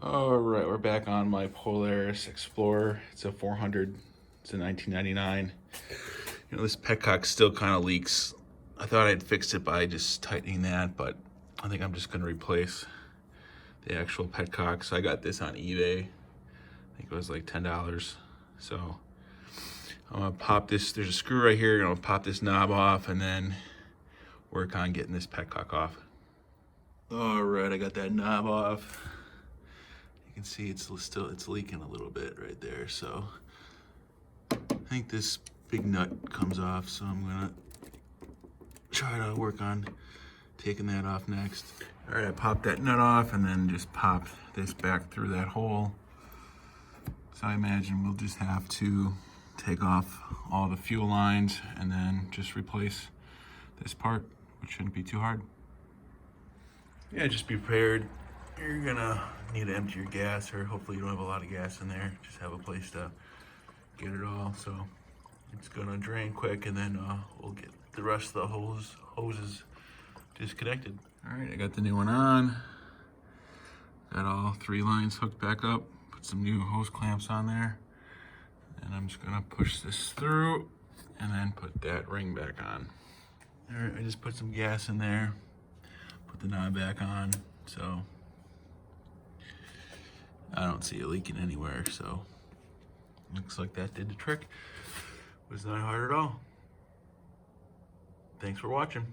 All right, we're back on my Polaris Explorer. It's a 400. It's a 1999. You know, this petcock still kind of leaks. I thought I'd fixed it by just tightening that, but I think I'm just going to replace the actual petcock. So I got this on eBay. I think it was like $10. So I'm going to pop this. There's a screw right here. I'm going to pop this knob off and then work on getting this petcock off. All right, I got that knob off. You can see it's leaking a little bit right there. So I think this big nut comes off. So I'm gonna try to work on taking that off next. All right, I popped that nut off and then just popped this back through that hole. So I imagine we'll just have to take off all the fuel lines and then just replace this part, which shouldn't be too hard. Yeah, just be prepared. You're gonna need to empty your gas, or hopefully you don't have a lot of gas in there. Just have a place to get it all. So it's gonna drain quick, and then we'll get the rest of the hoses disconnected. All right, I got the new one on. Got all 3 lines hooked back up. Put some new hose clamps on there. And I'm just gonna push this through and then put that ring back on. All right, I just put some gas in there. Put the knob back on, so I don't see it leaking anywhere, so looks like that did the trick. Was not hard at all. Thanks for watching.